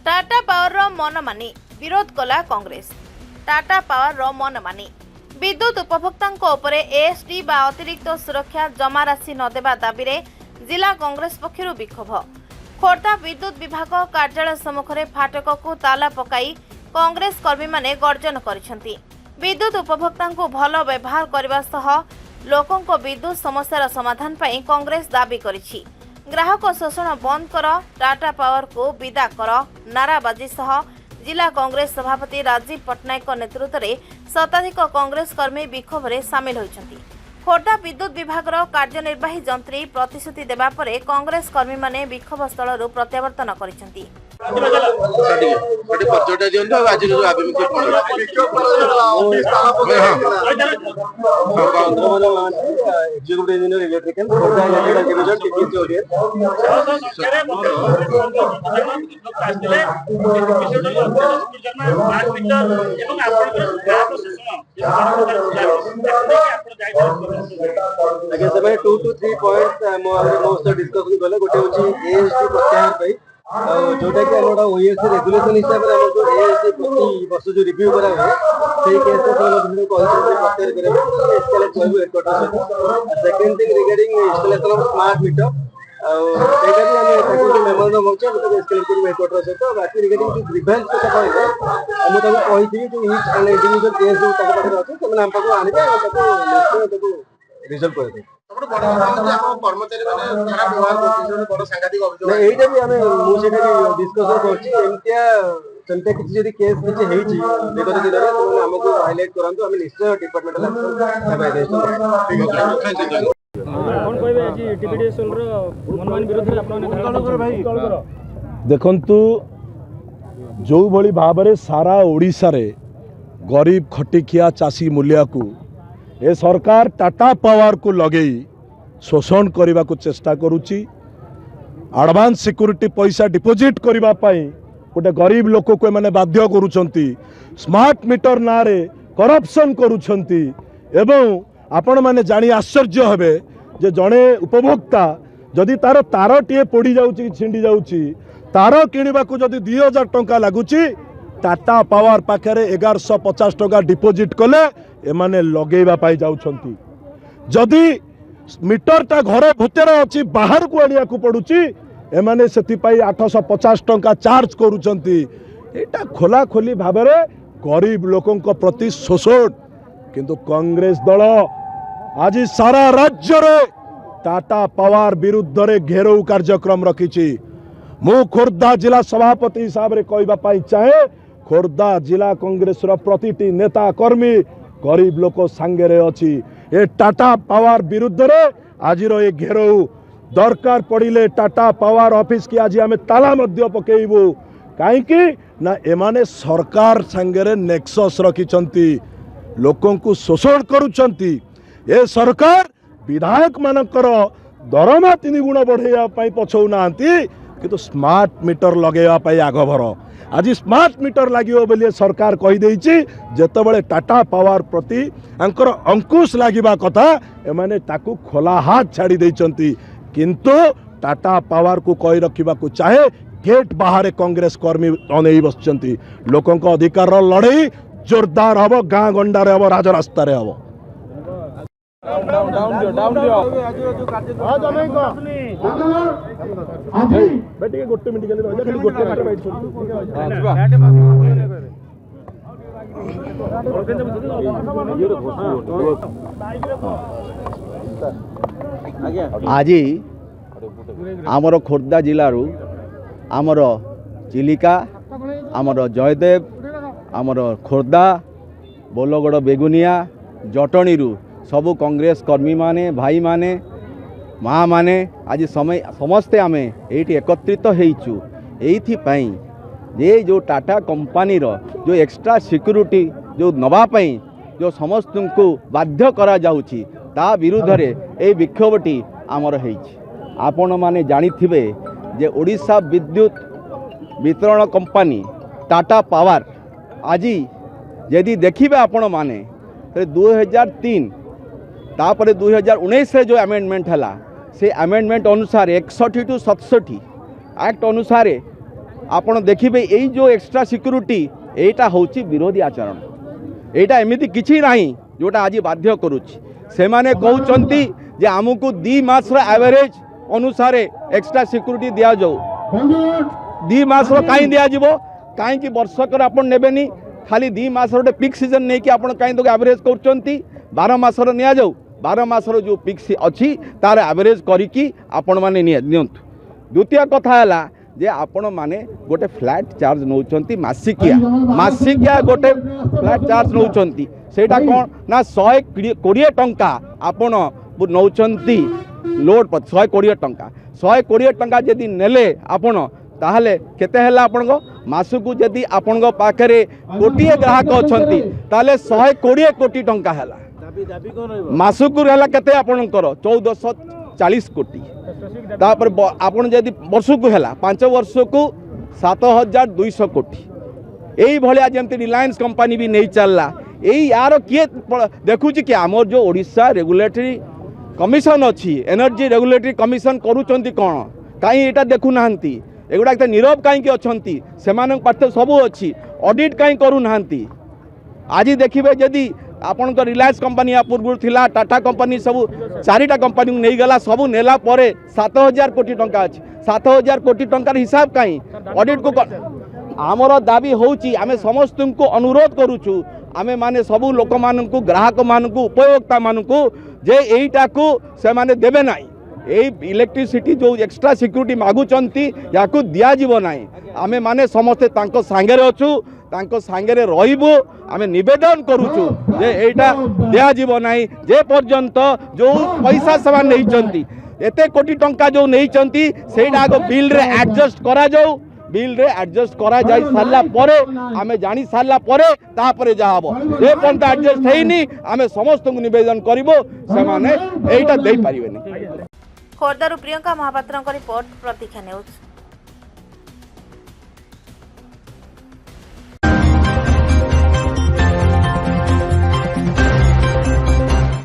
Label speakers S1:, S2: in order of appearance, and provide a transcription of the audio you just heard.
S1: Tata power मनमानी विरोध कला कांग्रेस। टाटा पावर मनमानी विद्युत उपभोक्ता उपरे एएसटी बा अतिरिक्त सुरक्षा जमा राशि नदेवा दाबी रे जिला कांग्रेस पक्षरु विक्षोभ। खोर्धा विद्युत विभाग कार्यालय सम्मुखरे फाटक को ताला पकाई कांग्रेस कर्मी माने गर्जन करिसेंती। विद्युत उपभोक्ता को भल व्यवहार करबा सह लोकों को विद्युत समस्यार समाधान पाई कांग्रेस दाबी करिछि। ग्राहक शोषण बंद कर, टाटा पावर को विदा कर नाराबाजी सह जिला कांग्रेस सभापति राजीव पट्टनायक नेतृत्व में शताधिक कांग्रेस कर्मी विक्षोभ में सामिल होइछन्ति। खोर्धा विद्युत विभाग कार्यनिर्वाही जंत्री प्रतिश्रुति देवा परे कांग्रेस कर्मी माने विक्षोभ स्थल प्रत्यावर्तन करिसेंति।
S2: ଆଜ୍ଞା ସେମାନେ 2 to 3 ପଏଣ୍ଟ ମୋ ସହ ଡିସ୍କସନ କଲେ। ଗୋଟେ ହଉଛି ଏଏସଟି ପ୍ରତ୍ୟାହାର ପାଇଁ, जोटा कि आम ओएससी रेगुलेशन हिसाब से आम एएससी प्रति वर्ष जो रिव्यू करा हुए से केस प्रत्याहार headquarter. Second thing regarding installation of smart meter memorandum होचे एस्केलेट कर हेडक्वार्टर सहित। बाकी रिगार्डिंग जो ग्रीवेंस कथा कहले हम ताको कहिथि जो ईच एंड इंडिविजुअल केस जो ताको पाखरे अछि तमे हम पाखो आनिबे ताको रिजल्व कर दे। कर्मचारी माने खराब व्यवहार करछन बड़ सांघातिक अभियोग नै एटा भी हमें मु सेटा डिस्कशन करछि। एमतिया सेमते किछि जदी केस किछि हेछि विगत दिन रे तो हमको हाईलाइट करंतु हम निश्चय डिपार्टमेंटल एक्शन हेबा देश। ठीक है कोन कहबे जी टीपीडीएसएल रो मनमानी विरोध रे आपन भाई
S3: देखंतु जो भली भाबरे सारा ओडिसा रे गरीब खटिखिया चासी मूल्य को ए सरकार टाटा पावर को लगे शोषण करने को चेष्टा करुच्ची। एडवांस सिक्योरिटी पैसा डिपोजिट करने गोटे गरीब लोक को मैंने बाध्य करुछंती। स्मार्ट मीटर ना रे करप्शन करुछंती। एवं आपण माने जानी आश्चर्य हेबे जे जड़े उपभोक्ता जदि तार तार टीए पोड़ी जाउची छिंडी जाउची तार किनिबा को जदि 2000 टंका लागुची टाटा पावर पाखरे 1150 टंका डिपोजिट कले एमाने लगेबा पाई जाउछंती। जदि मीटरटा घरे भूतर अच्छी बाहर को आनिया को पड़ुची एमाने सेति पाई 850 टंका चार्ज करुछंती। एटा खोला खोली भाबरे गरीब लोकों को प्रति शोषण। किंतु कांग्रेस दल आज सारा राज्य रे टाटा पावर विरुद्ध रे घेराव कार्यक्रम रखिछि। मु खोर्धा जिला सभापति हिसाब रे कहबा पाई चाहे खोर्धा जिला कांग्रेस रो प्रतिटी नेता कर्मी गरीब लोक सांगे रे अछि। ए टाटा पावर विरुद्ध रे आज रो ए घेराव दरकार पड़िले टाटा पावर ऑफिस की आज आमे ताला मध्य पकेइबु। काहे कि ना एमाने सरकार सांगे रे नेक्सस रखिछंती, लोकों को शोषण करुछंती। ए सरकार विधायक मानकर दरमा 3 गुण बढ़ाइया पाई पछौ नांती किंतु स्मार्ट मीटर लगेया पाई आगभर। आज स्मार्ट मीटर लागियो बोली सरकार कहि देइछि। जेतबेले टाटा पावर प्रति अंकर अंकुश लागिबा कथा एमाने ताकू खोला हाथ छाड़ी देइछंती। किंतु टाटा पावर को कहि रखिबा को चाहे गेट बाहर कांग्रेस कर्मी अनेई बसचंती। लोकों को अधिकार लड़ाई जोरदार हबो, गाँ गंडारे हबो, राजरास्ता रे हबो। गोटे मिनिट गोटे
S2: आज आमर खोर्धा जिलू आमर चिलिका आमर जयदेव आमर खोर्धा बोलगड़ बेगुनिया जटणी सबु कांग्रेस कर्मी माने भाई माने माँ माने आज समय समस्ते आमे एठी एकत्रित होइछु। एइथिपाई जे जो टाटा कंपनी रो जो एक्स्ट्रा सिक्योरिटी जो नवा पाई जो समस्त को बाध्य करा जाउछि ता विरुद्ध रे ए विक्षोभटी आमर हेइछि। आपण माने जानिथिबे जे ओडिशा विद्युत वितरण कंपनी टाटा पावर आज यदि देखिबे आपण माने 2003 तापर 2019 जो अमेंडमेंट है से अमेंडमेंट अनुसार 61 to 67 एक्ट अनुसार आपण देखिए यही जो एक्स्ट्रा सिक्यूरीटी एटा होची विरोधी आचरण एटा एमिति किछि नाही जोटा आज बाध्य करूछि से माने कहउचंती जे हमकु 2 मास रो एवरेज अनुसार एक्स्ट्रा सिक्यूरीटी दिया जाऊ 2 मास रो काई दिया जिवो काई कि वर्षकर आपण नेबेनी खाली 2 मास रो पिक सीजन नै कि आपण काई तो एवरेज करचंती 12 मास रो निया जाऊ 12 मास रो जो पिक अछि तार एवरेज करी कि आपण माने नियंतु द्वितीय कथा हला जे आपण माने गोटे फ्लैट चार्ज नौचंती मासिकिया गोटे फ्लैट चार्ज नौचंती सेटा कोन ना 120 टंका आपण नौचंती लोड पर 120 टंका 120 टंका जदि नेले आपण ताहले केते हला आपण मासकु जदि आपण पाखरे कोटिए ग्राहक अछंती ताहले 120 कोटी टंका हला मासकु हला केते आपणकर 1440 कोटी तापर आपण जदि वर्षकु हला 5 वर्ष को 7200 कोटी यही भलिया जमती रिलायंस कंपनी भी नहीं चलला यही यार किए देखुची कि आमर जो ओडिशा रेगुलेटरी कमिशन अच्छी एनर्जी रेगुलेटरी कमिशन करूचंती कौन कहीं एटा देखु नांती एगुडा के नीरव कहीं अच्छी से पार्थ सबू अच्छी ऑडिट कहीं करू नांती आज देखिए जदि आपण रिलायंस कंपनी या पूर्व थिला टाटा कंपनी सब 4टा कंपनी नहीं गला सब नेला परे 7000 कोटी टंका अच्छी 7000 कोटी टंकार हिसाब कहीं ऑडिट को आमर दाबी होची आमे समस्त को अनुरोध करूछु आमे माने सबू लोक मानकु ग्राहक मानकु उपभोक्ता मानकु जे एईटा को से माने देबे नाही एई इलेक्ट्रिसिटी जो एक्स्ट्रा सिक्यूरिटी मागुचंती याकु दिया जीवो नाही आमे माने समस्त तांको सांगरे अछु तांको सांगरे रहिबो आमे निवेदन करूछु जे एईटा दिया जीवो नाही जे पर्यंत जो पैसा समान नहीं चंती एते कोटी टंका जो नहीं चंती सेटा आगो बिल रे एडजस्ट करा जाऊ बिल रे एडजस्ट करा जाई सारला परे आमे जानी सारला परे ता परे जा हबो जे पंत एडजस्ट हेइनी आमे समस्त को निवेदन करिवो से माने एईटा देई परिबेनी।
S1: खोर्धारू प्रियंका महापात्रଙ୍କ रिपोर्ट प्रतीक्षा न्यूज।